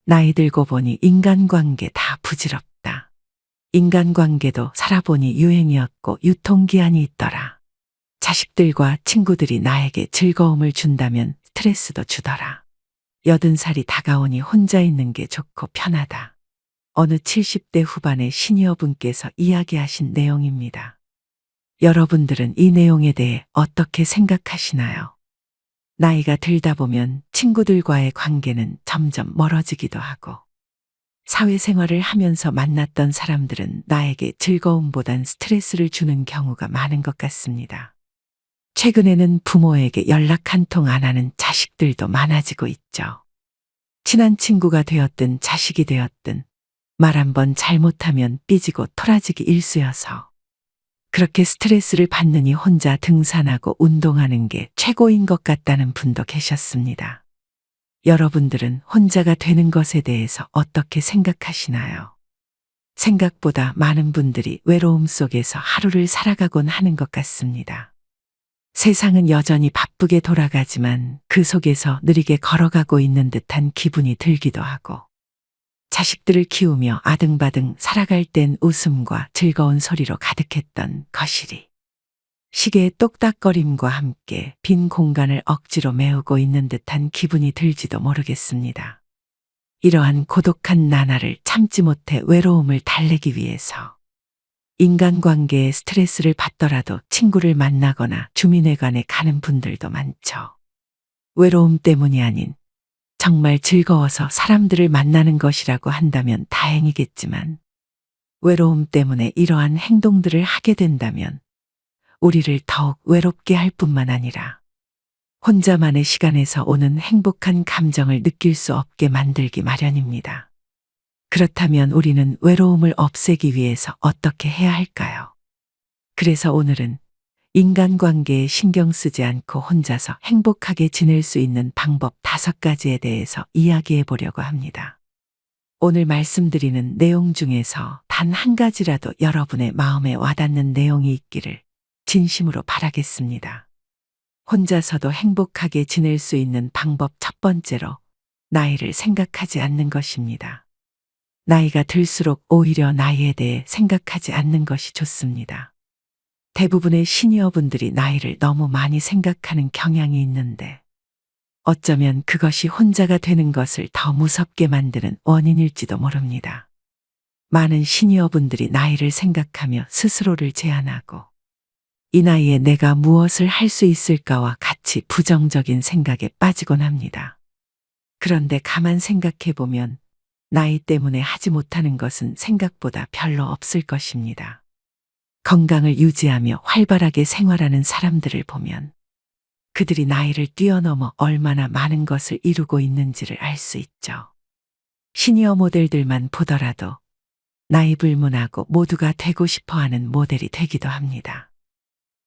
나이 들고 보니 인간관계 다 부질없다. 인간관계도 살아보니 유행이었고 유통기한이 있더라. 자식들과 친구들이 나에게 즐거움을 준다면 스트레스도 주더라. 80살이 다가오니 혼자 있는 게 좋고 편하다. 어느 70대 후반의 시니어분께서 이야기하신 내용입니다. 여러분들은 이 내용에 대해 어떻게 생각하시나요? 나이가 들다 보면 친구들과의 관계는 점점 멀어지기도 하고, 사회생활을 하면서 만났던 사람들은 나에게 즐거움보단 스트레스를 주는 경우가 많은 것 같습니다. 최근에는 부모에게 연락 한 통 안 하는 자식들도 많아지고 있죠. 친한 친구가 되었든 자식이 되었든 말 한 번 잘못하면 삐지고 토라지기 일쑤여서 그렇게 스트레스를 받느니 혼자 등산하고 운동하는 게 최고인 것 같다는 분도 계셨습니다. 여러분들은 혼자가 되는 것에 대해서 어떻게 생각하시나요? 생각보다 많은 분들이 외로움 속에서 하루를 살아가곤 하는 것 같습니다. 세상은 여전히 바쁘게 돌아가지만 그 속에서 느리게 걸어가고 있는 듯한 기분이 들기도 하고, 자식들을 키우며 아등바등 살아갈 땐 웃음과 즐거운 소리로 가득했던 거실이 시계의 똑딱거림과 함께 빈 공간을 억지로 메우고 있는 듯한 기분이 들지도 모르겠습니다. 이러한 고독한 나날을 참지 못해 외로움을 달래기 위해서 인간관계에 스트레스를 받더라도 친구를 만나거나 주민회관에 가는 분들도 많죠. 외로움 때문이 아닌 정말 즐거워서 사람들을 만나는 것이라고 한다면 다행이겠지만, 외로움 때문에 이러한 행동들을 하게 된다면 우리를 더욱 외롭게 할 뿐만 아니라 혼자만의 시간에서 오는 행복한 감정을 느낄 수 없게 만들기 마련입니다. 그렇다면 우리는 외로움을 없애기 위해서 어떻게 해야 할까요? 그래서 오늘은 인간관계에 신경 쓰지 않고 혼자서 행복하게 지낼 수 있는 방법 5가지에 대해서 이야기해 보려고 합니다. 오늘 말씀드리는 내용 중에서 단 한 가지라도 여러분의 마음에 와닿는 내용이 있기를 진심으로 바라겠습니다. 혼자서도 행복하게 지낼 수 있는 방법 첫 번째로 나이를 생각하지 않는 것입니다. 나이가 들수록 오히려 나이에 대해 생각하지 않는 것이 좋습니다. 대부분의 시니어분들이 나이를 너무 많이 생각하는 경향이 있는데, 어쩌면 그것이 혼자가 되는 것을 더 무섭게 만드는 원인일지도 모릅니다. 많은 시니어분들이 나이를 생각하며 스스로를 제한하고, 이 나이에 내가 무엇을 할 수 있을까와 같이 부정적인 생각에 빠지곤 합니다. 그런데 가만 생각해 보면 나이 때문에 하지 못하는 것은 생각보다 별로 없을 것입니다. 건강을 유지하며 활발하게 생활하는 사람들을 보면 그들이 나이를 뛰어넘어 얼마나 많은 것을 이루고 있는지를 알 수 있죠. 시니어 모델들만 보더라도 나이 불문하고 모두가 되고 싶어하는 모델이 되기도 합니다.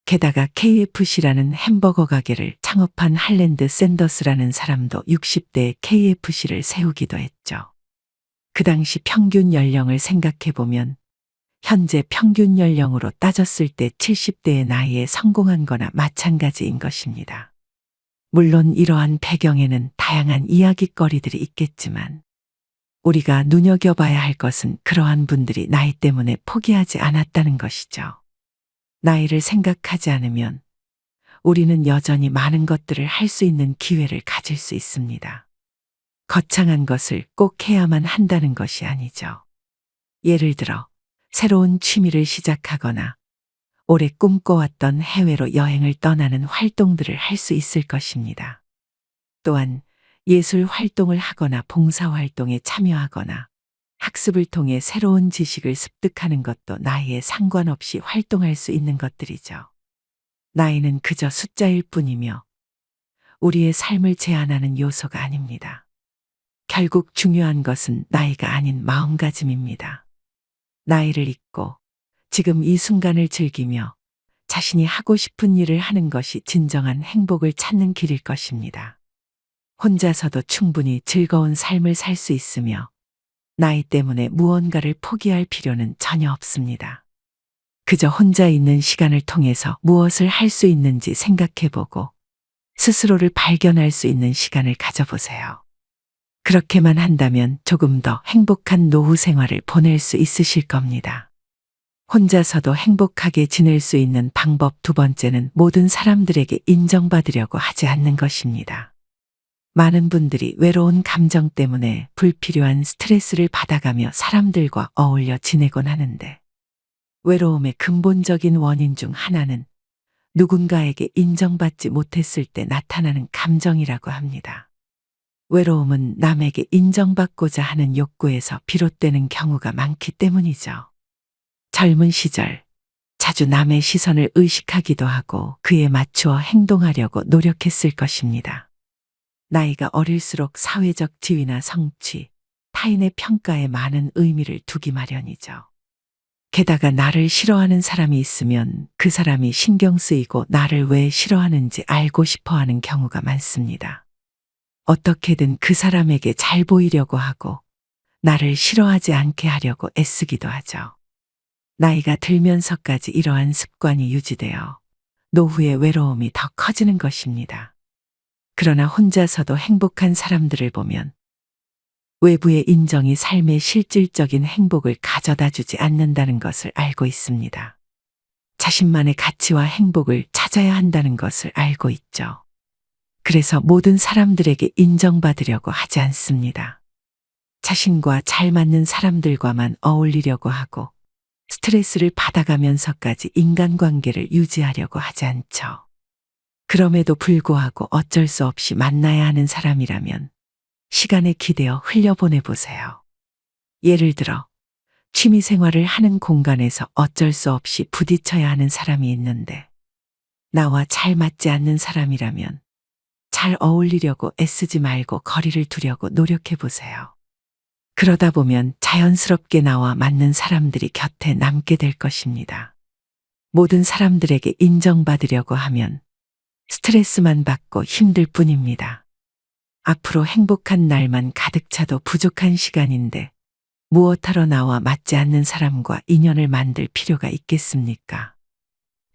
게다가 KFC라는 햄버거 가게를 창업한 할랜드 샌더스라는 사람도 60대에 KFC를 세우기도 했죠. 그 당시 평균 연령을 생각해 보면 현재 평균 연령으로 따졌을 때 70대의 나이에 성공한 거나 마찬가지인 것입니다. 물론 이러한 배경에는 다양한 이야깃거리들이 있겠지만, 우리가 눈여겨봐야 할 것은 그러한 분들이 나이 때문에 포기하지 않았다는 것이죠. 나이를 생각하지 않으면 우리는 여전히 많은 것들을 할 수 있는 기회를 가질 수 있습니다. 거창한 것을 꼭 해야만 한다는 것이 아니죠. 예를 들어 새로운 취미를 시작하거나 오래 꿈꿔왔던 해외로 여행을 떠나는 활동들을 할 수 있을 것입니다. 또한 예술 활동을 하거나 봉사활동에 참여하거나 학습을 통해 새로운 지식을 습득하는 것도 나이에 상관없이 활동할 수 있는 것들이죠. 나이는 그저 숫자일 뿐이며 우리의 삶을 제한하는 요소가 아닙니다. 결국 중요한 것은 나이가 아닌 마음가짐입니다. 나이를 잊고 지금 이 순간을 즐기며 자신이 하고 싶은 일을 하는 것이 진정한 행복을 찾는 길일 것입니다. 혼자서도 충분히 즐거운 삶을 살 수 있으며 나이 때문에 무언가를 포기할 필요는 전혀 없습니다. 그저 혼자 있는 시간을 통해서 무엇을 할 수 있는지 생각해보고 스스로를 발견할 수 있는 시간을 가져보세요. 그렇게만 한다면 조금 더 행복한 노후 생활을 보낼 수 있으실 겁니다. 혼자서도 행복하게 지낼 수 있는 방법 두 번째는 모든 사람들에게 인정받으려고 하지 않는 것입니다. 많은 분들이 외로운 감정 때문에 불필요한 스트레스를 받아가며 사람들과 어울려 지내곤 하는데, 외로움의 근본적인 원인 중 하나는 누군가에게 인정받지 못했을 때 나타나는 감정이라고 합니다. 외로움은 남에게 인정받고자 하는 욕구에서 비롯되는 경우가 많기 때문이죠. 젊은 시절 자주 남의 시선을 의식하기도 하고 그에 맞추어 행동하려고 노력했을 것입니다. 나이가 어릴수록 사회적 지위나 성취, 타인의 평가에 많은 의미를 두기 마련이죠. 게다가 나를 싫어하는 사람이 있으면 그 사람이 신경 쓰이고 나를 왜 싫어하는지 알고 싶어 하는 경우가 많습니다. 어떻게든 그 사람에게 잘 보이려고 하고 나를 싫어하지 않게 하려고 애쓰기도 하죠. 나이가 들면서까지 이러한 습관이 유지되어 노후의 외로움이 더 커지는 것입니다. 그러나 혼자서도 행복한 사람들을 보면 외부의 인정이 삶의 실질적인 행복을 가져다 주지 않는다는 것을 알고 있습니다. 자신만의 가치와 행복을 찾아야 한다는 것을 알고 있죠. 그래서 모든 사람들에게 인정받으려고 하지 않습니다. 자신과 잘 맞는 사람들과만 어울리려고 하고 스트레스를 받아가면서까지 인간관계를 유지하려고 하지 않죠. 그럼에도 불구하고 어쩔 수 없이 만나야 하는 사람이라면 시간에 기대어 흘려보내보세요. 예를 들어 취미생활을 하는 공간에서 어쩔 수 없이 부딪혀야 하는 사람이 있는데 나와 잘 맞지 않는 사람이라면 잘 어울리려고 애쓰지 말고 거리를 두려고 노력해보세요. 그러다 보면 자연스럽게 나와 맞는 사람들이 곁에 남게 될 것입니다. 모든 사람들에게 인정받으려고 하면 스트레스만 받고 힘들 뿐입니다. 앞으로 행복한 날만 가득 차도 부족한 시간인데 무엇하러 나와 맞지 않는 사람과 인연을 만들 필요가 있겠습니까?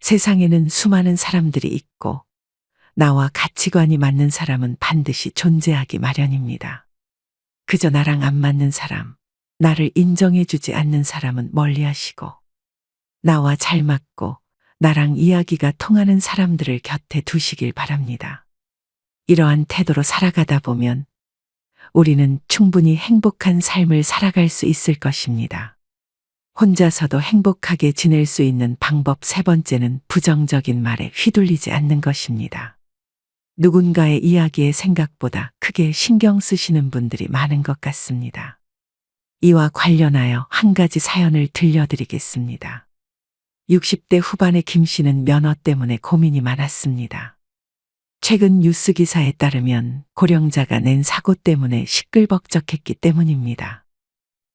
세상에는 수많은 사람들이 있고 나와 가치관이 맞는 사람은 반드시 존재하기 마련입니다. 그저 나랑 안 맞는 사람, 나를 인정해주지 않는 사람은 멀리하시고 나와 잘 맞고 나랑 이야기가 통하는 사람들을 곁에 두시길 바랍니다. 이러한 태도로 살아가다 보면 우리는 충분히 행복한 삶을 살아갈 수 있을 것입니다. 혼자서도 행복하게 지낼 수 있는 방법 세 번째는 부정적인 말에 휘둘리지 않는 것입니다. 누군가의 이야기에 생각보다 크게 신경 쓰시는 분들이 많은 것 같습니다. 이와 관련하여 한 가지 사연을 들려드리겠습니다. 60대 후반의 김 씨는 면허 때문에 고민이 많았습니다. 최근 뉴스 기사에 따르면 고령자가 낸 사고 때문에 시끌벅적했기 때문입니다.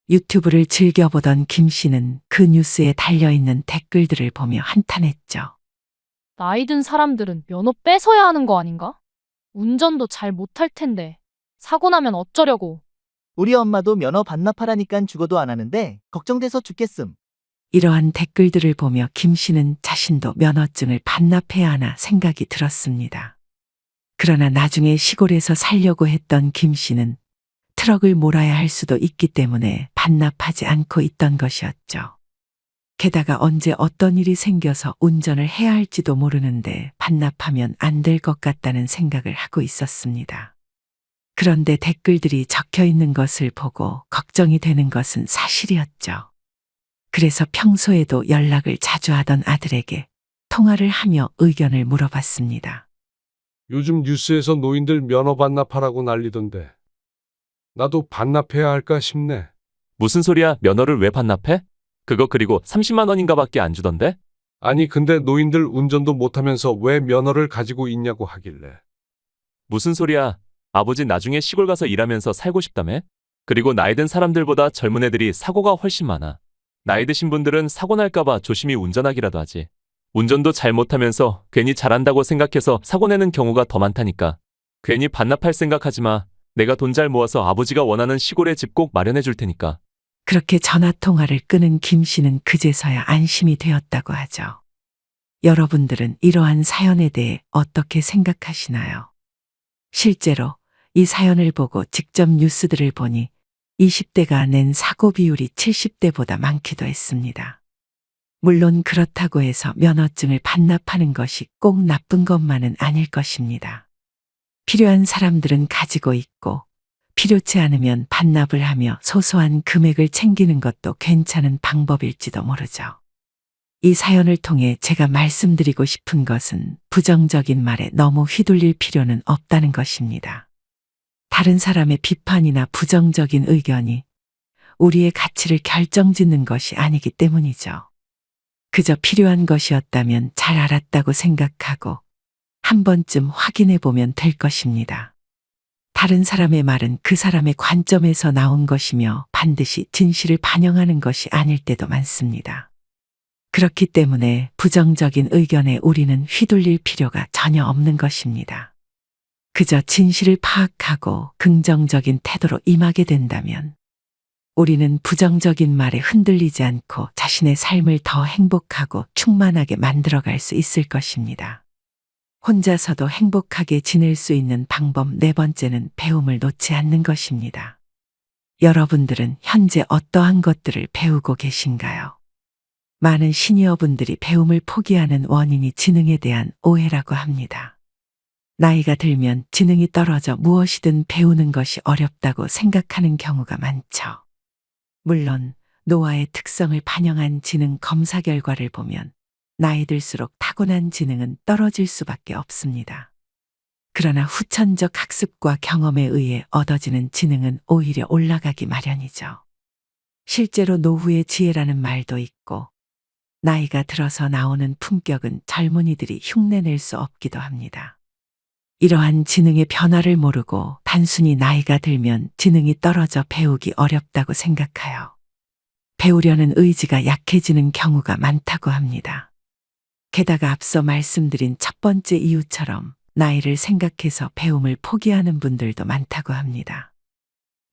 유튜브를 즐겨보던 김 씨는 그 뉴스에 달려있는 댓글들을 보며 한탄했죠. 나이 든 사람들은 면허 뺏어야 하는 거 아닌가? 운전도 잘 못할 텐데 사고 나면 어쩌려고. 우리 엄마도 면허 반납하라니깐 죽어도 안 하는데 걱정돼서 죽겠음. 이러한 댓글들을 보며 김 씨는 자신도 면허증을 반납해야 하나 생각이 들었습니다. 그러나 나중에 시골에서 살려고 했던 김 씨는 트럭을 몰아야 할 수도 있기 때문에 반납하지 않고 있던 것이었죠. 게다가 언제 어떤 일이 생겨서 운전을 해야 할지도 모르는데 반납하면 안 될 것 같다는 생각을 하고 있었습니다. 그런데 댓글들이 적혀 있는 것을 보고 걱정이 되는 것은 사실이었죠. 그래서 평소에도 연락을 자주 하던 아들에게 통화를 하며 의견을 물어봤습니다. 요즘 뉴스에서 노인들 면허 반납하라고 난리던데. 나도 반납해야 할까 싶네. 무슨 소리야? 면허를 왜 반납해? 그거 그리고 30만 원인가 밖에 안 주던데? 아니 근데 노인들 운전도 못하면서 왜 면허를 가지고 있냐고 하길래. 무슨 소리야? 아버지 나중에 시골 가서 일하면서 살고 싶다며? 그리고 나이 든 사람들보다 젊은 애들이 사고가 훨씬 많아. 나이 드신 분들은 사고 날까봐 조심히 운전하기라도 하지. 운전도 잘 못하면서 괜히 잘한다고 생각해서 사고 내는 경우가 더 많다니까. 괜히 반납할 생각하지 마. 내가 돈 잘 모아서 아버지가 원하는 시골에 집 꼭 마련해 줄 테니까. 그렇게 전화통화를 끊은 김 씨는 그제서야 안심이 되었다고 하죠. 여러분들은 이러한 사연에 대해 어떻게 생각하시나요? 실제로 이 사연을 보고 직접 뉴스들을 보니 20대가 낸 사고 비율이 70대보다 많기도 했습니다. 물론 그렇다고 해서 면허증을 반납하는 것이 꼭 나쁜 것만은 아닐 것입니다. 필요한 사람들은 가지고 있고 필요치 않으면 반납을 하며 소소한 금액을 챙기는 것도 괜찮은 방법일지도 모르죠. 이 사연을 통해 제가 말씀드리고 싶은 것은 부정적인 말에 너무 휘둘릴 필요는 없다는 것입니다. 다른 사람의 비판이나 부정적인 의견이 우리의 가치를 결정짓는 것이 아니기 때문이죠. 그저 필요한 것이었다면 잘 알았다고 생각하고 한 번쯤 확인해 보면 될 것입니다. 다른 사람의 말은 그 사람의 관점에서 나온 것이며 반드시 진실을 반영하는 것이 아닐 때도 많습니다. 그렇기 때문에 부정적인 의견에 우리는 휘둘릴 필요가 전혀 없는 것입니다. 그저 진실을 파악하고 긍정적인 태도로 임하게 된다면 우리는 부정적인 말에 흔들리지 않고 자신의 삶을 더 행복하고 충만하게 만들어갈 수 있을 것입니다. 혼자서도 행복하게 지낼 수 있는 방법 4번째는 배움을 놓지 않는 것입니다. 여러분들은 현재 어떠한 것들을 배우고 계신가요? 많은 시니어분들이 배움을 포기하는 원인이 지능에 대한 오해라고 합니다. 나이가 들면 지능이 떨어져 무엇이든 배우는 것이 어렵다고 생각하는 경우가 많죠. 물론 노화의 특성을 반영한 지능 검사 결과를 보면 나이 들수록 타고난 지능은 떨어질 수밖에 없습니다. 그러나 후천적 학습과 경험에 의해 얻어지는 지능은 오히려 올라가기 마련이죠. 실제로 노후의 지혜라는 말도 있고 나이가 들어서 나오는 품격은 젊은이들이 흉내낼 수 없기도 합니다. 이러한 지능의 변화를 모르고 단순히 나이가 들면 지능이 떨어져 배우기 어렵다고 생각하여 배우려는 의지가 약해지는 경우가 많다고 합니다. 게다가 앞서 말씀드린 첫 번째 이유처럼 나이를 생각해서 배움을 포기하는 분들도 많다고 합니다.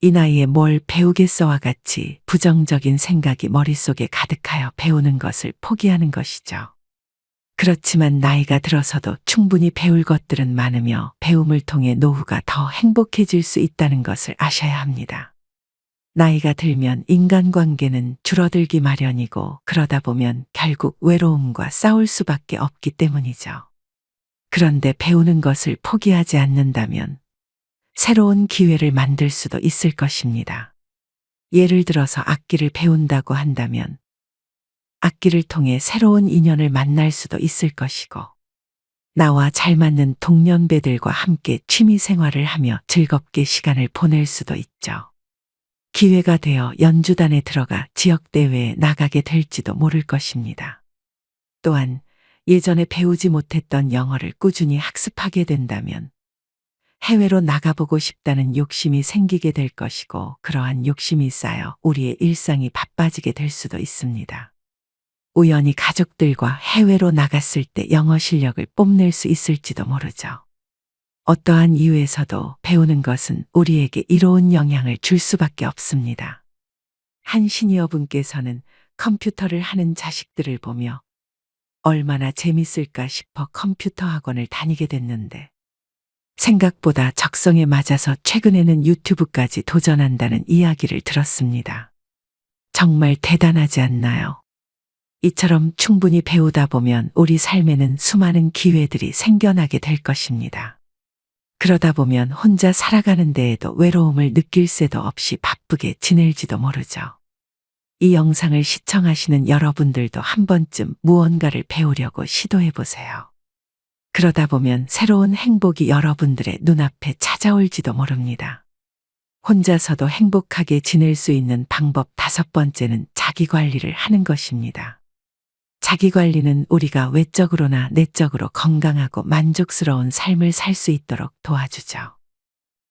이 나이에 뭘 배우겠어와 같이 부정적인 생각이 머릿속에 가득하여 배우는 것을 포기하는 것이죠. 그렇지만 나이가 들어서도 충분히 배울 것들은 많으며 배움을 통해 노후가 더 행복해질 수 있다는 것을 아셔야 합니다. 나이가 들면 인간관계는 줄어들기 마련이고 그러다 보면 결국 외로움과 싸울 수밖에 없기 때문이죠. 그런데 배우는 것을 포기하지 않는다면 새로운 기회를 만들 수도 있을 것입니다. 예를 들어서 악기를 배운다고 한다면 악기를 통해 새로운 인연을 만날 수도 있을 것이고 나와 잘 맞는 동년배들과 함께 취미 생활을 하며 즐겁게 시간을 보낼 수도 있죠. 기회가 되어 연주단에 들어가 지역대회에 나가게 될지도 모를 것입니다. 또한 예전에 배우지 못했던 영어를 꾸준히 학습하게 된다면 해외로 나가보고 싶다는 욕심이 생기게 될 것이고 그러한 욕심이 쌓여 우리의 일상이 바빠지게 될 수도 있습니다. 우연히 가족들과 해외로 나갔을 때 영어 실력을 뽐낼 수 있을지도 모르죠. 어떠한 이유에서도 배우는 것은 우리에게 이로운 영향을 줄 수밖에 없습니다. 한 시니어분께서는 컴퓨터를 하는 자식들을 보며 얼마나 재밌을까 싶어 컴퓨터 학원을 다니게 됐는데 생각보다 적성에 맞아서 최근에는 유튜브까지 도전한다는 이야기를 들었습니다. 정말 대단하지 않나요? 이처럼 충분히 배우다 보면 우리 삶에는 수많은 기회들이 생겨나게 될 것입니다. 그러다 보면 혼자 살아가는 데에도 외로움을 느낄 새도 없이 바쁘게 지낼지도 모르죠. 이 영상을 시청하시는 여러분들도 한 번쯤 무언가를 배우려고 시도해 보세요. 그러다 보면 새로운 행복이 여러분들의 눈앞에 찾아올지도 모릅니다. 혼자서도 행복하게 지낼 수 있는 방법 5번째는 자기 관리를 하는 것입니다. 자기 관리는 우리가 외적으로나 내적으로 건강하고 만족스러운 삶을 살 수 있도록 도와주죠.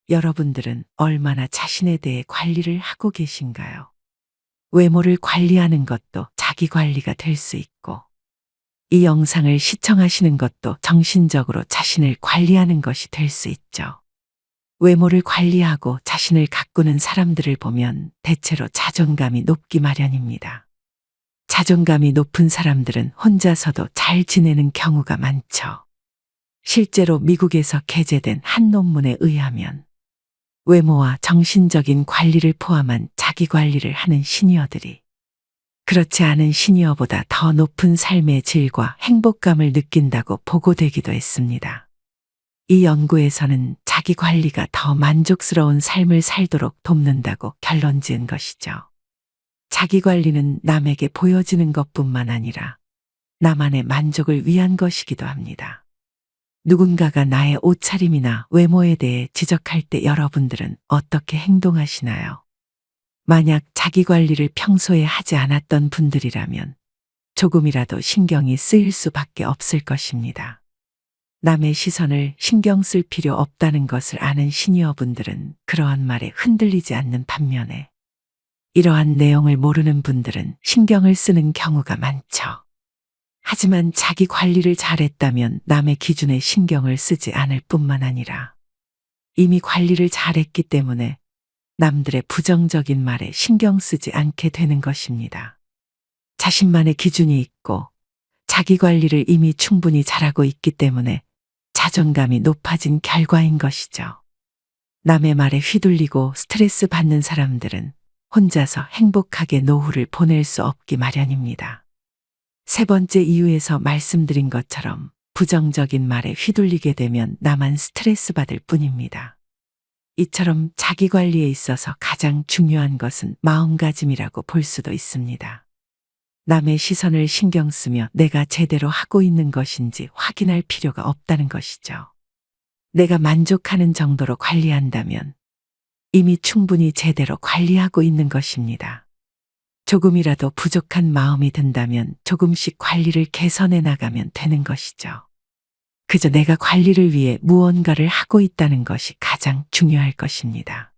여러분들은 얼마나 자신에 대해 관리를 하고 계신가요? 외모를 관리하는 것도 자기 관리가 될 수 있고, 이 영상을 시청하시는 것도 정신적으로 자신을 관리하는 것이 될 수 있죠. 외모를 관리하고 자신을 가꾸는 사람들을 보면 대체로 자존감이 높기 마련입니다. 자존감이 높은 사람들은 혼자서도 잘 지내는 경우가 많죠. 실제로 미국에서 게재된 한 논문에 의하면 외모와 정신적인 관리를 포함한 자기 관리를 하는 시니어들이 그렇지 않은 시니어보다 더 높은 삶의 질과 행복감을 느낀다고 보고되기도 했습니다. 이 연구에서는 자기 관리가 더 만족스러운 삶을 살도록 돕는다고 결론 지은 것이죠. 자기 관리는 남에게 보여지는 것뿐만 아니라 나만의 만족을 위한 것이기도 합니다. 누군가가 나의 옷차림이나 외모에 대해 지적할 때 여러분들은 어떻게 행동하시나요? 만약 자기 관리를 평소에 하지 않았던 분들이라면 조금이라도 신경이 쓰일 수밖에 없을 것입니다. 남의 시선을 신경 쓸 필요 없다는 것을 아는 시니어분들은 그러한 말에 흔들리지 않는 반면에 이러한 내용을 모르는 분들은 신경을 쓰는 경우가 많죠. 하지만 자기 관리를 잘했다면 남의 기준에 신경을 쓰지 않을 뿐만 아니라 이미 관리를 잘했기 때문에 남들의 부정적인 말에 신경 쓰지 않게 되는 것입니다. 자신만의 기준이 있고 자기 관리를 이미 충분히 잘하고 있기 때문에 자존감이 높아진 결과인 것이죠. 남의 말에 휘둘리고 스트레스 받는 사람들은 혼자서 행복하게 노후를 보낼 수 없기 마련입니다. 세 번째 이유에서 말씀드린 것처럼 부정적인 말에 휘둘리게 되면 나만 스트레스 받을 뿐입니다. 이처럼 자기 관리에 있어서 가장 중요한 것은 마음가짐이라고 볼 수도 있습니다. 남의 시선을 신경 쓰며 내가 제대로 하고 있는 것인지 확인할 필요가 없다는 것이죠. 내가 만족하는 정도로 관리한다면 이미 충분히 제대로 관리하고 있는 것입니다. 조금이라도 부족한 마음이 든다면 조금씩 관리를 개선해 나가면 되는 것이죠. 그저 내가 관리를 위해 무언가를 하고 있다는 것이 가장 중요할 것입니다.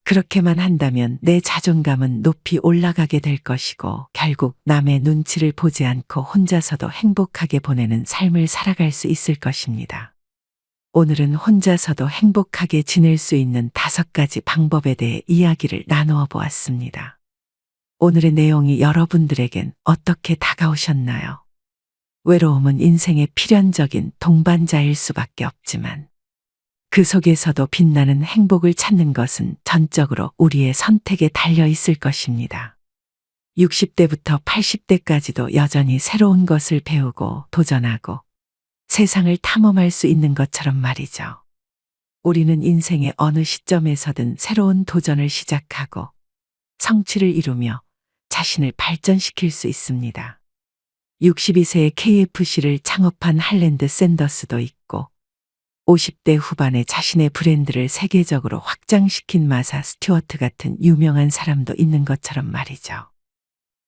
그렇게만 한다면 내 자존감은 높이 올라가게 될 것이고 결국 남의 눈치를 보지 않고 혼자서도 행복하게 보내는 삶을 살아갈 수 있을 것입니다. 오늘은 혼자서도 행복하게 지낼 수 있는 5가지 방법에 대해 이야기를 나누어 보았습니다. 오늘의 내용이 여러분들에겐 어떻게 다가오셨나요? 외로움은 인생의 필연적인 동반자일 수밖에 없지만 그 속에서도 빛나는 행복을 찾는 것은 전적으로 우리의 선택에 달려 있을 것입니다. 60대부터 80대까지도 여전히 새로운 것을 배우고 도전하고 세상을 탐험할 수 있는 것처럼 말이죠. 우리는 인생의 어느 시점에서든 새로운 도전을 시작하고 성취를 이루며 자신을 발전시킬 수 있습니다. 62세에 KFC를 창업한 할랜드 샌더스도 있고 50대 후반에 자신의 브랜드를 세계적으로 확장시킨 마사 스튜어트 같은 유명한 사람도 있는 것처럼 말이죠.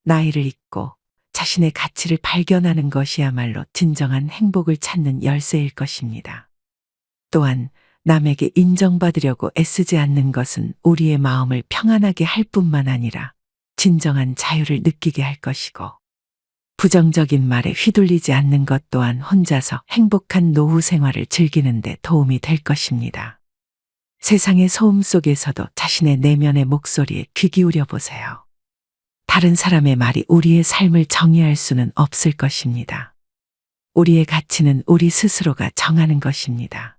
나이를 잊고 자신의 가치를 발견하는 것이야말로 진정한 행복을 찾는 열쇠일 것입니다. 또한 남에게 인정받으려고 애쓰지 않는 것은 우리의 마음을 평안하게 할 뿐만 아니라 진정한 자유를 느끼게 할 것이고 부정적인 말에 휘둘리지 않는 것 또한 혼자서 행복한 노후 생활을 즐기는 데 도움이 될 것입니다. 세상의 소음 속에서도 자신의 내면의 목소리에 귀 기울여 보세요. 다른 사람의 말이 우리의 삶을 정의할 수는 없을 것입니다. 우리의 가치는 우리 스스로가 정하는 것입니다.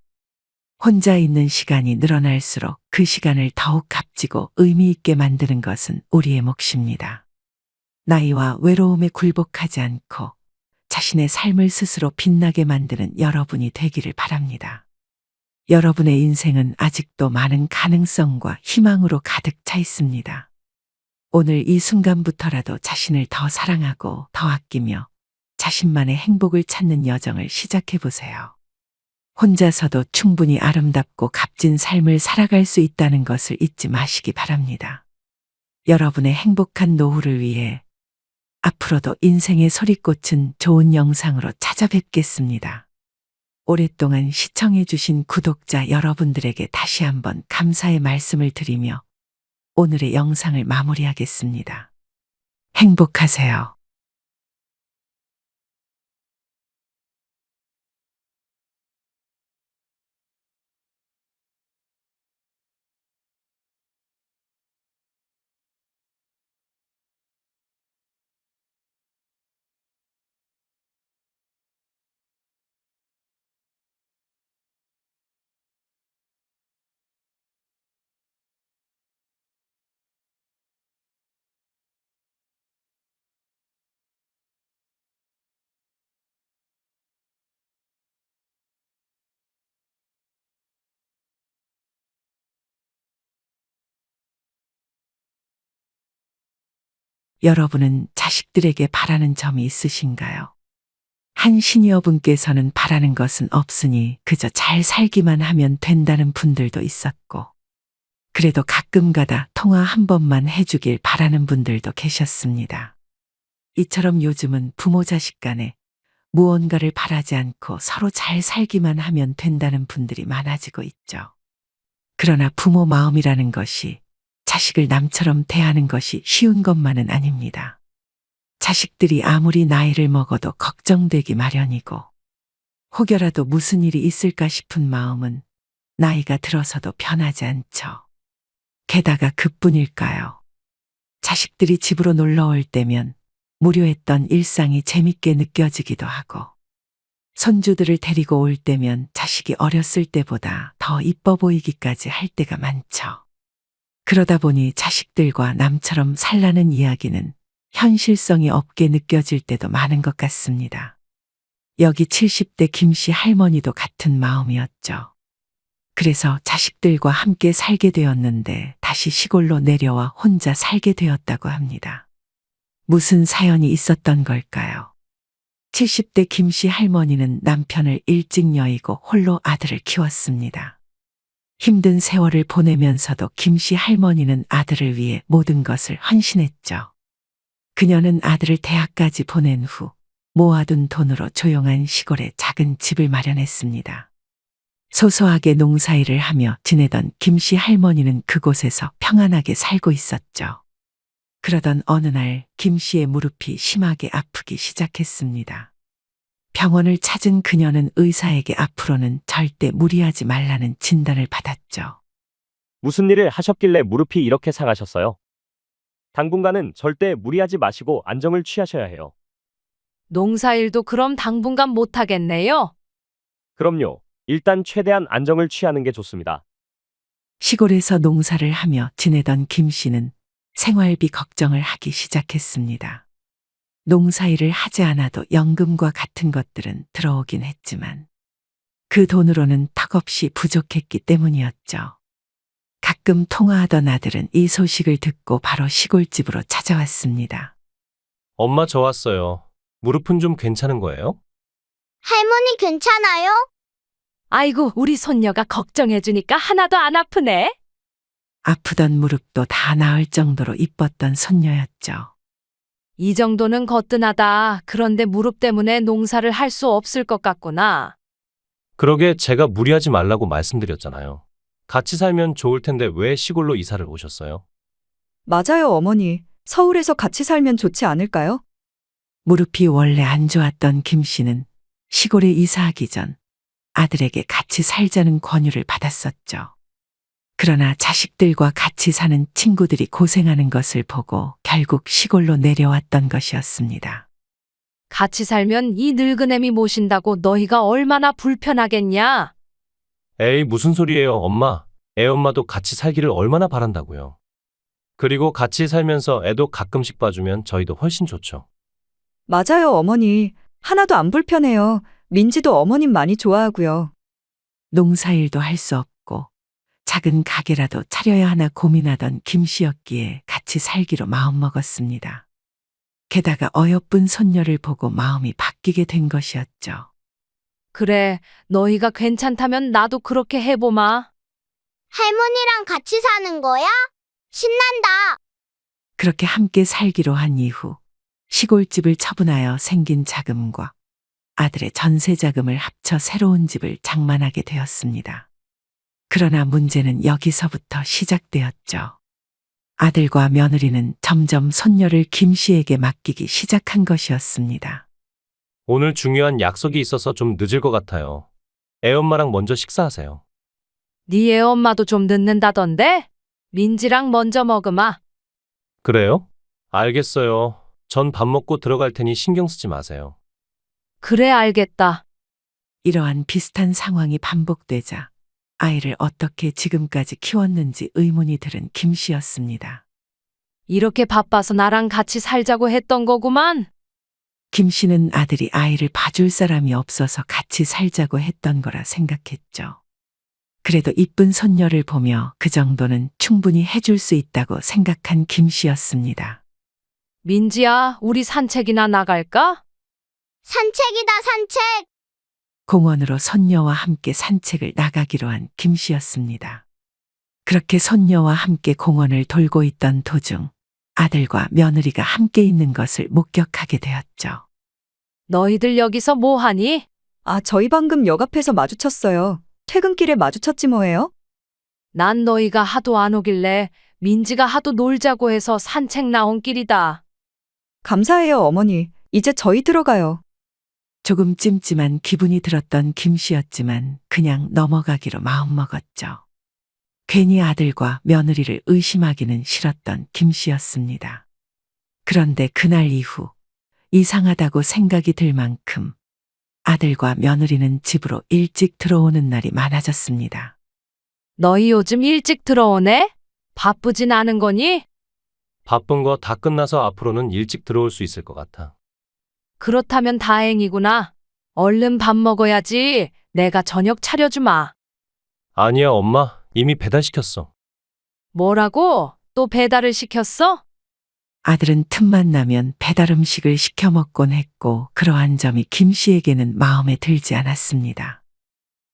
혼자 있는 시간이 늘어날수록 그 시간을 더욱 값지고 의미 있게 만드는 것은 우리의 몫입니다. 나이와 외로움에 굴복하지 않고 자신의 삶을 스스로 빛나게 만드는 여러분이 되기를 바랍니다. 여러분의 인생은 아직도 많은 가능성과 희망으로 가득 차 있습니다. 오늘 이 순간부터라도 자신을 더 사랑하고 더 아끼며 자신만의 행복을 찾는 여정을 시작해 보세요. 혼자서도 충분히 아름답고 값진 삶을 살아갈 수 있다는 것을 잊지 마시기 바랍니다. 여러분의 행복한 노후를 위해 앞으로도 인생의 소리꽃은 좋은 영상으로 찾아뵙겠습니다. 오랫동안 시청해주신 구독자 여러분들에게 다시 한번 감사의 말씀을 드리며 오늘의 영상을 마무리하겠습니다. 행복하세요. 여러분은 자식들에게 바라는 점이 있으신가요? 한 시니어분께서는 바라는 것은 없으니 그저 잘 살기만 하면 된다는 분들도 있었고, 그래도 가끔가다 통화 한 번만 해주길 바라는 분들도 계셨습니다. 이처럼 요즘은 부모 자식 간에 무언가를 바라지 않고 서로 잘 살기만 하면 된다는 분들이 많아지고 있죠. 그러나 부모 마음이라는 것이 자식을 남처럼 대하는 것이 쉬운 것만은 아닙니다. 자식들이 아무리 나이를 먹어도 걱정되기 마련이고, 혹여라도 무슨 일이 있을까 싶은 마음은 나이가 들어서도 변하지 않죠. 게다가 그뿐일까요? 자식들이 집으로 놀러 올 때면 무료했던 일상이 재밌게 느껴지기도 하고, 손주들을 데리고 올 때면 자식이 어렸을 때보다 더 이뻐 보이기까지 할 때가 많죠. 그러다 보니 자식들과 남처럼 살라는 이야기는 현실성이 없게 느껴질 때도 많은 것 같습니다. 여기 70대 김씨 할머니도 같은 마음이었죠. 그래서 자식들과 함께 살게 되었는데 다시 시골로 내려와 혼자 살게 되었다고 합니다. 무슨 사연이 있었던 걸까요? 70대 김씨 할머니는 남편을 일찍 여의고 홀로 아들을 키웠습니다. 힘든 세월을 보내면서도 김씨 할머니는 아들을 위해 모든 것을 헌신했죠. 그녀는 아들을 대학까지 보낸 후 모아둔 돈으로 조용한 시골에 작은 집을 마련했습니다. 소소하게 농사일을 하며 지내던 김씨 할머니는 그곳에서 평안하게 살고 있었죠. 그러던 어느 날 김씨의 무릎이 심하게 아프기 시작했습니다. 병원을 찾은 그녀는 의사에게 앞으로는 절대 무리하지 말라는 진단을 받았죠. 무슨 일을 하셨길래 무릎이 이렇게 상하셨어요? 당분간은 절대 무리하지 마시고 안정을 취하셔야 해요. 농사일도 그럼 당분간 못하겠네요. 그럼요. 일단 최대한 안정을 취하는 게 좋습니다. 시골에서 농사를 하며 지내던 김 씨는 생활비 걱정을 하기 시작했습니다. 농사일을 하지 않아도 연금과 같은 것들은 들어오긴 했지만 그 돈으로는 턱없이 부족했기 때문이었죠. 가끔 통화하던 아들은 이 소식을 듣고 바로 시골집으로 찾아왔습니다. 엄마 저 왔어요. 무릎은 좀 괜찮은 거예요? 할머니 괜찮아요? 아이고, 우리 손녀가 걱정해주니까 하나도 안 아프네. 아프던 무릎도 다 나을 정도로 이뻤던 손녀였죠. 이 정도는 거뜬하다. 그런데 무릎 때문에 농사를 할 수 없을 것 같구나. 그러게 제가 무리하지 말라고 말씀드렸잖아요. 같이 살면 좋을 텐데 왜 시골로 이사를 오셨어요? 맞아요, 어머니. 서울에서 같이 살면 좋지 않을까요? 무릎이 원래 안 좋았던 김 씨는 시골에 이사하기 전 아들에게 같이 살자는 권유를 받았었죠. 그러나 자식들과 같이 사는 친구들이 고생하는 것을 보고 결국 시골로 내려왔던 것이었습니다. 같이 살면 이 늙은 애미 모신다고 너희가 얼마나 불편하겠냐? 에이 무슨 소리예요 엄마. 애 엄마도 같이 살기를 얼마나 바란다고요. 그리고 같이 살면서 애도 가끔씩 봐주면 저희도 훨씬 좋죠. 맞아요, 어머니. 하나도 안 불편해요. 민지도 어머님 많이 좋아하고요. 농사일도 할 수 없고 작은 가게라도 차려야 하나 고민하던 김 씨였기에 같이 살기로 마음먹었습니다. 게다가 어여쁜 손녀를 보고 마음이 바뀌게 된 것이었죠. 그래, 너희가 괜찮다면 나도 그렇게 해보마. 할머니랑 같이 사는 거야? 신난다. 그렇게 함께 살기로 한 이후 시골집을 처분하여 생긴 자금과 아들의 전세 자금을 합쳐 새로운 집을 장만하게 되었습니다. 그러나 문제는 여기서부터 시작되었죠. 아들과 며느리는 점점 손녀를 김 씨에게 맡기기 시작한 것이었습니다. 오늘 중요한 약속이 있어서 좀 늦을 것 같아요. 애 엄마랑 먼저 식사하세요. 네 애 엄마도 좀 늦는다던데? 민지랑 먼저 먹으마. 그래요? 알겠어요. 전 밥 먹고 들어갈 테니 신경 쓰지 마세요. 그래, 알겠다. 이러한 비슷한 상황이 반복되자 아이를 어떻게 지금까지 키웠는지 의문이 들은 김 씨였습니다. 이렇게 바빠서 나랑 같이 살자고 했던 거구만. 김 씨는 아들이 아이를 봐줄 사람이 없어서 같이 살자고 했던 거라 생각했죠. 그래도 이쁜 손녀를 보며 그 정도는 충분히 해줄 수 있다고 생각한 김 씨였습니다. 민지야, 우리 산책이나 나갈까? 산책이다, 산책. 공원으로 손녀와 함께 산책을 나가기로 한 김씨였습니다. 그렇게 손녀와 함께 공원을 돌고 있던 도중 아들과 며느리가 함께 있는 것을 목격하게 되었죠. 너희들 여기서 뭐 하니? 아, 저희 방금 역 앞에서 마주쳤어요. 퇴근길에 마주쳤지 뭐예요? 난 너희가 하도 안 오길래 민지가 하도 놀자고 해서 산책 나온 길이다. 감사해요, 어머니. 이제 저희 들어가요. 조금 찜찜한 기분이 들었던 김씨였지만 그냥 넘어가기로 마음먹었죠. 괜히 아들과 며느리를 의심하기는 싫었던 김씨였습니다. 그런데 그날 이후 이상하다고 생각이 들 만큼 아들과 며느리는 집으로 일찍 들어오는 날이 많아졌습니다. 너희 요즘 일찍 들어오네? 바쁘진 않은 거니? 바쁜 거 다 끝나서 앞으로는 일찍 들어올 수 있을 것 같아. 그렇다면 다행이구나. 얼른 밥 먹어야지. 내가 저녁 차려주마. 아니야, 엄마. 이미 배달시켰어. 뭐라고? 또 배달을 시켰어? 아들은 틈만 나면 배달 음식을 시켜 먹곤 했고 그러한 점이 김씨에게는 마음에 들지 않았습니다.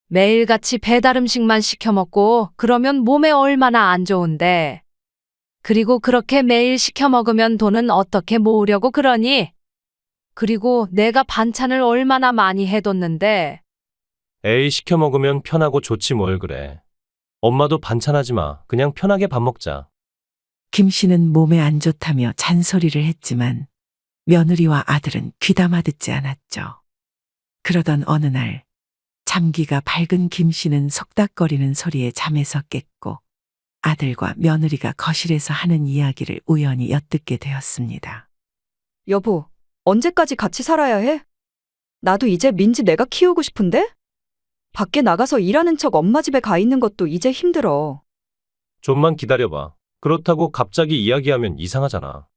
매일같이 배달 음식만 시켜 먹고 그러면 몸에 얼마나 안 좋은데. 그리고 그렇게 매일 시켜 먹으면 돈은 어떻게 모으려고 그러니? 그리고 내가 반찬을 얼마나 많이 해뒀는데. 에이, 시켜 먹으면 편하고 좋지 뭘 그래. 엄마도 반찬하지 마. 그냥 편하게 밥 먹자. 김씨는 몸에 안 좋다며 잔소리를 했지만 며느리와 아들은 귀담아 듣지 않았죠. 그러던 어느 날 잠기가 밝은 김씨는 속닥거리는 소리에 잠에서 깼고 아들과 며느리가 거실에서 하는 이야기를 우연히 엿듣게 되었습니다. 여보, 언제까지 같이 살아야 해? 나도 이제 민지 내가 키우고 싶은데? 밖에 나가서 일하는 척 엄마 집에 가 있는 것도 이제 힘들어. 좀만 기다려봐. 그렇다고 갑자기 이야기하면 이상하잖아.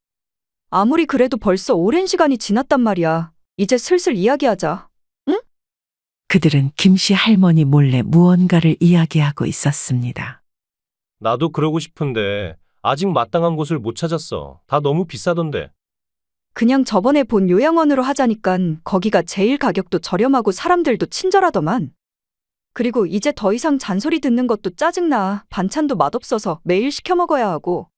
아무리 그래도 벌써 오랜 시간이 지났단 말이야. 이제 슬슬 이야기하자. 응? 그들은 김씨 할머니 몰래 무언가를 이야기하고 있었습니다. 나도 그러고 싶은데 아직 마땅한 곳을 못 찾았어. 다 너무 비싸던데. 그냥 저번에 본 요양원으로 하자니깐 거기가 제일 가격도 저렴하고 사람들도 친절하더만. 그리고 이제 더 이상 잔소리 듣는 것도 짜증나. 반찬도 맛없어서 매일 시켜 먹어야 하고.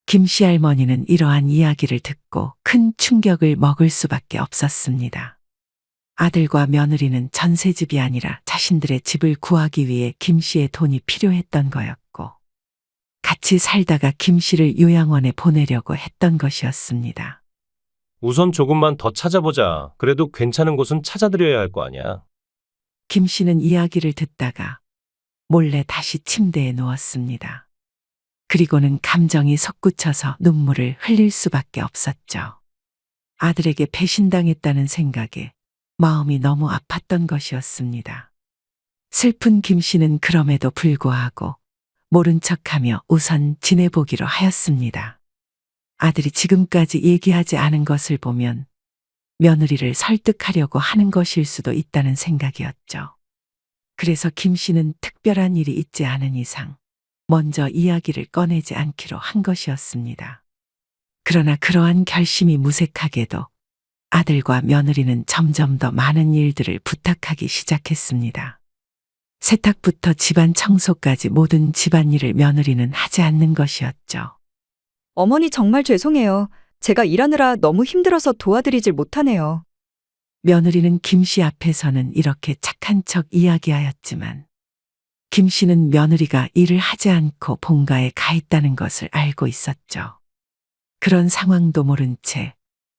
김씨 할머니는 이러한 이야기를 듣고 큰 충격을 먹을 수밖에 없었습니다. 아들과 며느리는 전세집이 아니라 자신들의 집을 구하기 위해 김씨의 돈이 필요했던 거였고 같이 살다가 김씨를 요양원에 보내려고 했던 것이었습니다. 우선 조금만 더 찾아보자. 그래도 괜찮은 곳은 찾아드려야 할 거 아니야. 김씨는 이야기를 듣다가 몰래 다시 침대에 누웠습니다. 그리고는 감정이 솟구쳐서 눈물을 흘릴 수밖에 없었죠. 아들에게 배신당했다는 생각에 마음이 너무 아팠던 것이었습니다. 슬픈 김씨는 그럼에도 불구하고 모른 척하며 우선 지내보기로 하였습니다. 아들이 지금까지 얘기하지 않은 것을 보면 며느리를 설득하려고 하는 것일 수도 있다는 생각이었죠. 그래서 김씨는 특별한 일이 있지 않은 이상 먼저 이야기를 꺼내지 않기로 한 것이었습니다. 그러나 그러한 결심이 무색하게도 아들과 며느리는 점점 더 많은 일들을 부탁하기 시작했습니다. 세탁부터 집안 청소까지 모든 집안일을 며느리는 하지 않는 것이었죠. 어머니 정말 죄송해요. 제가 일하느라 너무 힘들어서 도와드리질 못하네요. 며느리는 김씨 앞에서는 이렇게 착한 척 이야기하였지만 김씨는 며느리가 일을 하지 않고 본가에 가 있다는 것을 알고 있었죠. 그런 상황도 모른 채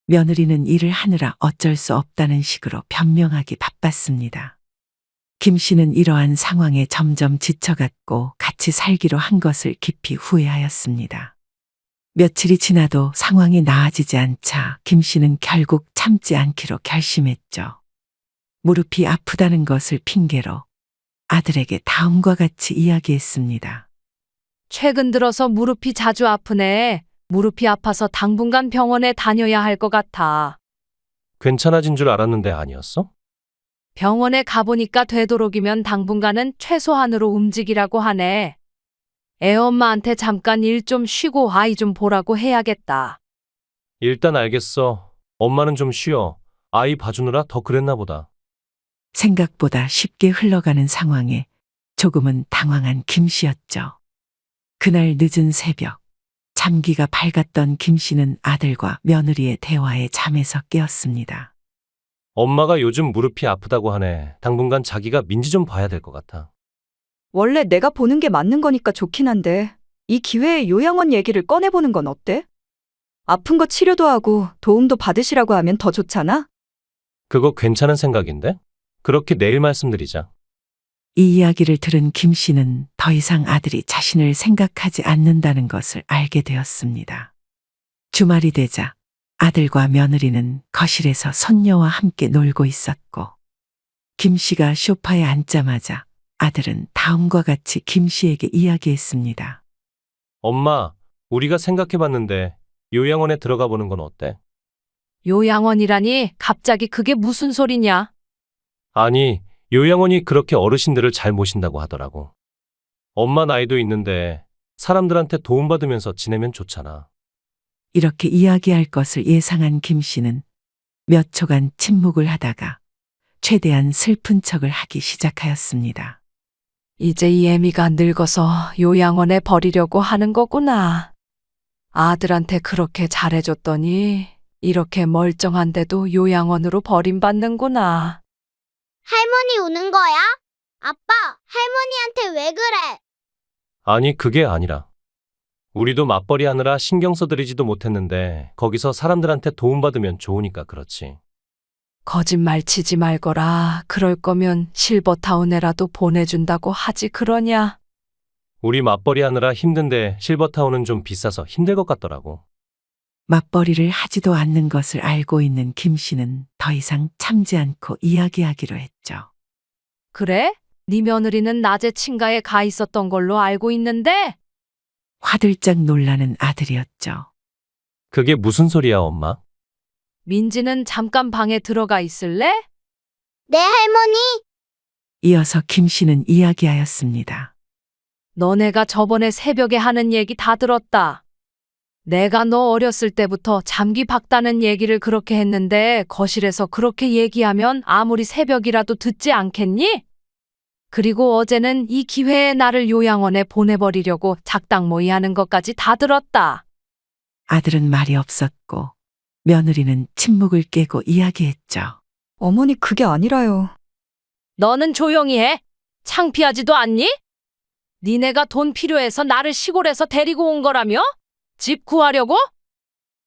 며느리는 일을 하느라 어쩔 수 없다는 식으로 변명하기 바빴습니다. 김씨는 이러한 상황에 점점 지쳐갔고 같이 살기로 한 것을 깊이 후회하였습니다. 며칠이 지나도 상황이 나아지지 않자 김씨는 결국 참지 않기로 결심했죠. 무릎이 아프다는 것을 핑계로 아들에게 다음과 같이 이야기했습니다. 최근 들어서 무릎이 자주 아프네. 무릎이 아파서 당분간 병원에 다녀야 할 것 같아. 괜찮아진 줄 알았는데 아니었어? 병원에 가보니까 되도록이면 당분간은 최소한으로 움직이라고 하네. 애엄마한테 잠깐 일 좀 쉬고 아이 좀 보라고 해야겠다. 일단 알겠어. 엄마는 좀 쉬어. 아이 봐주느라 더 그랬나 보다. 생각보다 쉽게 흘러가는 상황에 조금은 당황한 김 씨였죠. 그날 늦은 새벽, 잠기가 밝았던 김 씨는 아들과 며느리의 대화에 잠에서 깨었습니다. 엄마가 요즘 무릎이 아프다고 하네. 당분간 자기가 민지 좀 봐야 될 것 같아. 원래 내가 보는 게 맞는 거니까 좋긴 한데 이 기회에 요양원 얘기를 꺼내보는 건 어때? 아픈 거 치료도 하고 도움도 받으시라고 하면 더 좋잖아? 그거 괜찮은 생각인데? 그렇게 내일 말씀드리자. 이 이야기를 들은 김 씨는 더 이상 아들이 자신을 생각하지 않는다는 것을 알게 되었습니다. 주말이 되자 아들과 며느리는 거실에서 손녀와 함께 놀고 있었고, 김 씨가 소파에 앉자마자 아들은 다음과 같이 김 씨에게 이야기했습니다. 엄마, 우리가 생각해봤는데 요양원에 들어가 보는 건 어때? 요양원이라니 갑자기 그게 무슨 소리냐? 아니, 요양원이 그렇게 어르신들을 잘 모신다고 하더라고. 엄마 나이도 있는데 사람들한테 도움받으면서 지내면 좋잖아. 이렇게 이야기할 것을 예상한 김 씨는 몇 초간 침묵을 하다가 최대한 슬픈 척을 하기 시작하였습니다. 이제 이 애미가 늙어서 요양원에 버리려고 하는 거구나. 아들한테 그렇게 잘해줬더니 이렇게 멀쩡한데도 요양원으로 버림받는구나. 할머니 우는 거야? 아빠, 할머니한테 왜 그래? 아니, 그게 아니라. 우리도 맞벌이 하느라 신경 써드리지도 못했는데 거기서 사람들한테 도움받으면 좋으니까 그렇지. 거짓말 치지 말거라. 그럴 거면 실버타운에라도 보내준다고 하지 그러냐. 우리 맞벌이 하느라 힘든데 실버타운은 좀 비싸서 힘들 것 같더라고. 맞벌이를 하지도 않는 것을 알고 있는 김 씨는 더 이상 참지 않고 이야기하기로 했죠. 그래? 네 며느리는 낮에 친가에 가 있었던 걸로 알고 있는데? 화들짝 놀라는 아들이었죠. 그게 무슨 소리야, 엄마? 민지는 잠깐 방에 들어가 있을래? 네, 할머니. 이어서 김 씨는 이야기하였습니다. 너네가 저번에 새벽에 하는 얘기 다 들었다. 내가 너 어렸을 때부터 잠기 박다는 얘기를 그렇게 했는데 거실에서 그렇게 얘기하면 아무리 새벽이라도 듣지 않겠니? 그리고 어제는 이 기회에 나를 요양원에 보내버리려고 작당모의 하는 것까지 다 들었다. 아들은 말이 없었고 며느리는 침묵을 깨고 이야기했죠. 어머니 그게 아니라요. 너는 조용히 해. 창피하지도 않니? 니네가 돈 필요해서 나를 시골에서 데리고 온 거라며? 집 구하려고?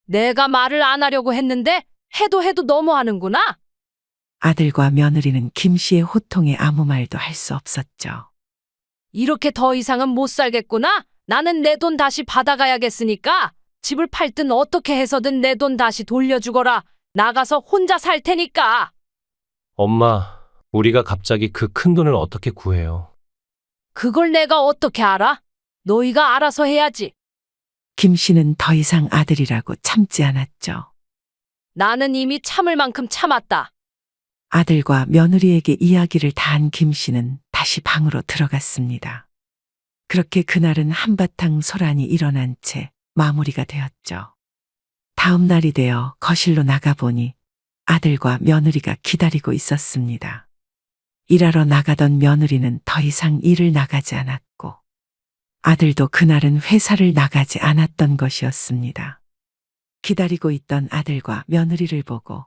내가 말을 안 하려고 했는데 해도 너무하는구나. 아들과 며느리는 김 씨의 호통에 아무 말도 할 수 없었죠. 이렇게 더 이상은 못 살겠구나. 나는 내 돈 다시 받아가야겠으니까 집을 팔든 어떻게 해서든 내 돈 다시 돌려주거라. 나가서 혼자 살 테니까. 엄마, 우리가 갑자기 그 큰 돈을 어떻게 구해요? 그걸 내가 어떻게 알아? 너희가 알아서 해야지. 김 씨는 더 이상 아들이라고 참지 않았죠. 나는 이미 참을 만큼 참았다. 아들과 며느리에게 이야기를 다 한 김 씨는 다시 방으로 들어갔습니다. 그렇게 그날은 한바탕 소란이 일어난 채 마무리가 되었죠. 다음 날이 되어 거실로 나가보니 아들과 며느리가 기다리고 있었습니다. 일하러 나가던 며느리는 더 이상 일을 나가지 않았고 아들도 그날은 회사를 나가지 않았던 것이었습니다. 기다리고 있던 아들과 며느리를 보고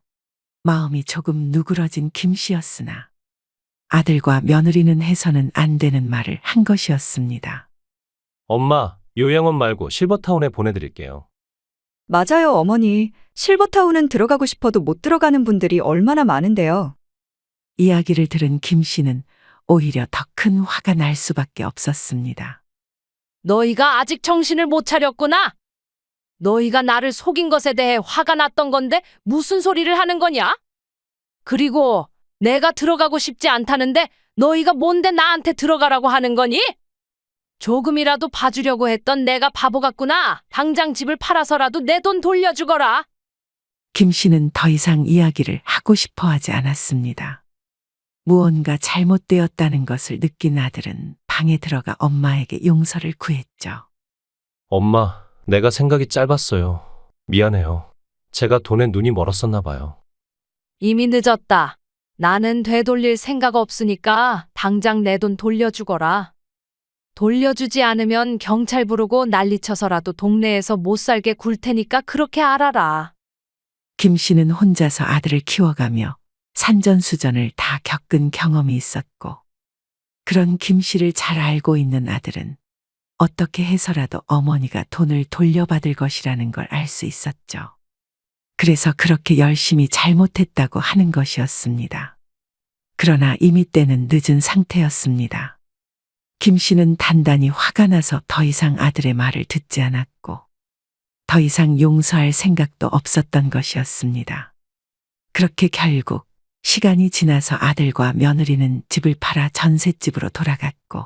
마음이 조금 누그러진 김 씨였으나 아들과 며느리는 해서는 안 되는 말을 한 것이었습니다. 엄마, 요양원 말고 실버타운에 보내드릴게요. 맞아요, 어머니. 실버타운은 들어가고 싶어도 못 들어가는 분들이 얼마나 많은데요. 이야기를 들은 김 씨는 오히려 더 큰 화가 날 수밖에 없었습니다. 너희가 아직 정신을 못 차렸구나. 너희가 나를 속인 것에 대해 화가 났던 건데 무슨 소리를 하는 거냐? 그리고 내가 들어가고 싶지 않다는데 너희가 뭔데 나한테 들어가라고 하는 거니? 조금이라도 봐주려고 했던 내가 바보 같구나. 당장 집을 팔아서라도 내 돈 돌려주거라. 김 씨는 더 이상 이야기를 하고 싶어 하지 않았습니다. 무언가 잘못되었다는 것을 느낀 아들은 방에 들어가 엄마에게 용서를 구했죠. 엄마, 내가 생각이 짧았어요. 미안해요. 제가 돈에 눈이 멀었었나 봐요. 이미 늦었다. 나는 되돌릴 생각 없으니까 당장 내 돈 돌려주거라. 돌려주지 않으면 경찰 부르고 난리쳐서라도 동네에서 못 살게 굴 테니까 그렇게 알아라. 김 씨는 혼자서 아들을 키워가며 산전수전을 다 겪은 경험이 있었고, 그런 김 씨를 잘 알고 있는 아들은 어떻게 해서라도 어머니가 돈을 돌려받을 것이라는 걸 알 수 있었죠. 그래서 그렇게 열심히 잘못했다고 하는 것이었습니다. 그러나 이미 때는 늦은 상태였습니다. 김 씨는 단단히 화가 나서 더 이상 아들의 말을 듣지 않았고, 더 이상 용서할 생각도 없었던 것이었습니다. 그렇게 결국 시간이 지나서 아들과 며느리는 집을 팔아 전셋집으로 돌아갔고,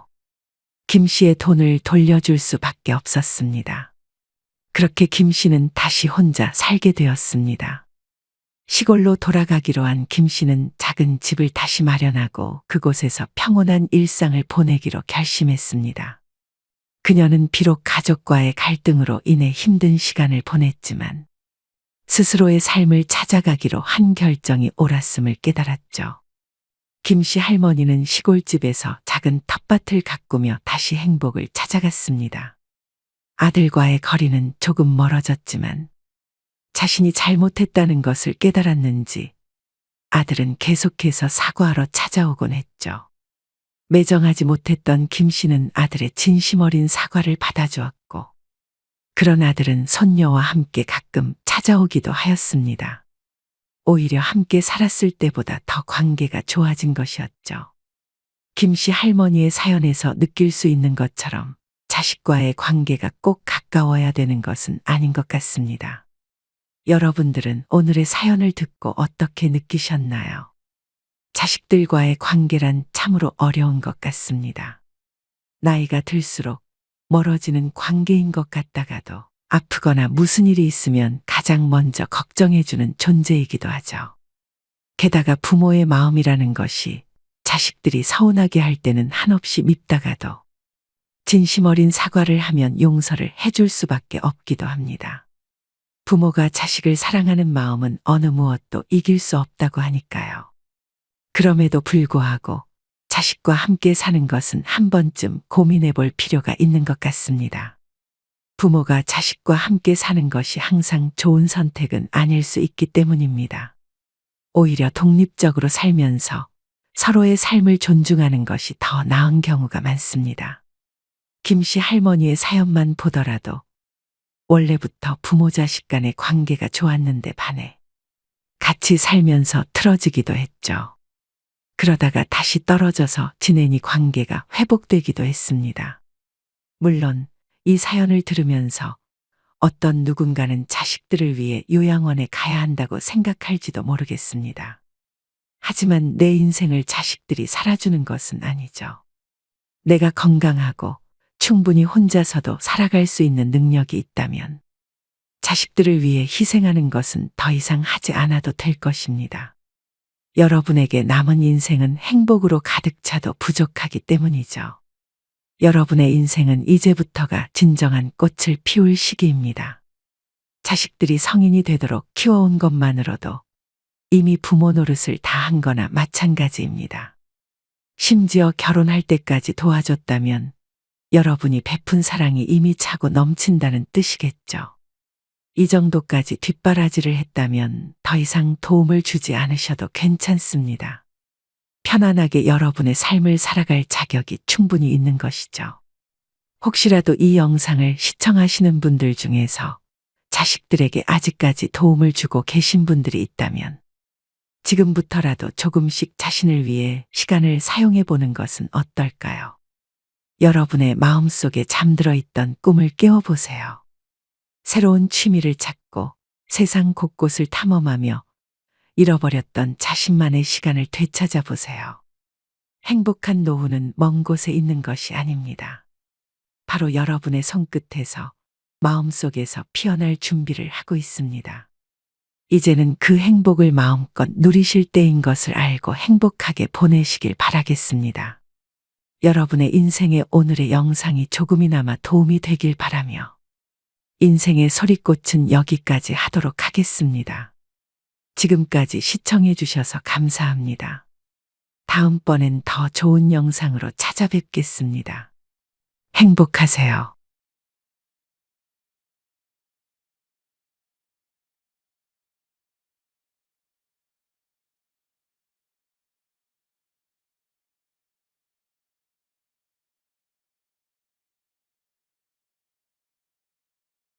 김 씨의 돈을 돌려줄 수밖에 없었습니다. 그렇게 김 씨는 다시 혼자 살게 되었습니다. 시골로 돌아가기로 한 김 씨는 작은 집을 다시 마련하고 그곳에서 평온한 일상을 보내기로 결심했습니다. 그녀는 비록 가족과의 갈등으로 인해 힘든 시간을 보냈지만 스스로의 삶을 찾아가기로 한 결정이 옳았음을 깨달았죠. 김 씨 할머니는 시골집에서 작은 텃밭을 가꾸며 다시 행복을 찾아갔습니다. 아들과의 거리는 조금 멀어졌지만 자신이 잘못했다는 것을 깨달았는지 아들은 계속해서 사과하러 찾아오곤 했죠. 매정하지 못했던 김 씨는 아들의 진심 어린 사과를 받아주었고, 그런 아들은 손녀와 함께 가끔 찾아오기도 하였습니다. 오히려 함께 살았을 때보다 더 관계가 좋아진 것이었죠. 김 씨 할머니의 사연에서 느낄 수 있는 것처럼 자식과의 관계가 꼭 가까워야 되는 것은 아닌 것 같습니다. 여러분들은 오늘의 사연을 듣고 어떻게 느끼셨나요? 자식들과의 관계란 참으로 어려운 것 같습니다. 나이가 들수록 멀어지는 관계인 것 같다가도 아프거나 무슨 일이 있으면 가장 먼저 걱정해주는 존재이기도 하죠. 게다가 부모의 마음이라는 것이 자식들이 서운하게 할 때는 한없이 밉다가도 진심 어린 사과를 하면 용서를 해줄 수밖에 없기도 합니다. 부모가 자식을 사랑하는 마음은 어느 무엇도 이길 수 없다고 하니까요. 그럼에도 불구하고 자식과 함께 사는 것은 한 번쯤 고민해 볼 필요가 있는 것 같습니다. 부모가 자식과 함께 사는 것이 항상 좋은 선택은 아닐 수 있기 때문입니다. 오히려 독립적으로 살면서 서로의 삶을 존중하는 것이 더 나은 경우가 많습니다. 김 씨 할머니의 사연만 보더라도 원래부터 부모 자식 간의 관계가 좋았는데 반해 같이 살면서 틀어지기도 했죠. 그러다가 다시 떨어져서 지내니 관계가 회복되기도 했습니다. 물론 이 사연을 들으면서 어떤 누군가는 자식들을 위해 요양원에 가야 한다고 생각할지도 모르겠습니다. 하지만 내 인생을 자식들이 살아주는 것은 아니죠. 내가 건강하고 충분히 혼자서도 살아갈 수 있는 능력이 있다면 자식들을 위해 희생하는 것은 더 이상 하지 않아도 될 것입니다. 여러분에게 남은 인생은 행복으로 가득 차도 부족하기 때문이죠. 여러분의 인생은 이제부터가 진정한 꽃을 피울 시기입니다. 자식들이 성인이 되도록 키워온 것만으로도 이미 부모 노릇을 다 한 거나 마찬가지입니다. 심지어 결혼할 때까지 도와줬다면 여러분이 베푼 사랑이 이미 차고 넘친다는 뜻이겠죠. 이 정도까지 뒷바라지를 했다면 더 이상 도움을 주지 않으셔도 괜찮습니다. 편안하게 여러분의 삶을 살아갈 자격이 충분히 있는 것이죠. 혹시라도 이 영상을 시청하시는 분들 중에서 자식들에게 아직까지 도움을 주고 계신 분들이 있다면 지금부터라도 조금씩 자신을 위해 시간을 사용해 보는 것은 어떨까요? 여러분의 마음속에 잠들어 있던 꿈을 깨워보세요. 새로운 취미를 찾고 세상 곳곳을 탐험하며 잃어버렸던 자신만의 시간을 되찾아 보세요. 행복한 노후는 먼 곳에 있는 것이 아닙니다. 바로 여러분의 손끝에서 마음속에서 피어날 준비를 하고 있습니다. 이제는 그 행복을 마음껏 누리실 때인 것을 알고 행복하게 보내시길 바라겠습니다. 여러분의 인생에 오늘의 영상이 조금이나마 도움이 되길 바라며 인생의 소리꽃은 여기까지 하도록 하겠습니다. 지금까지 시청해 주셔서 감사합니다. 다음번엔 더 좋은 영상으로 찾아뵙겠습니다. 행복하세요.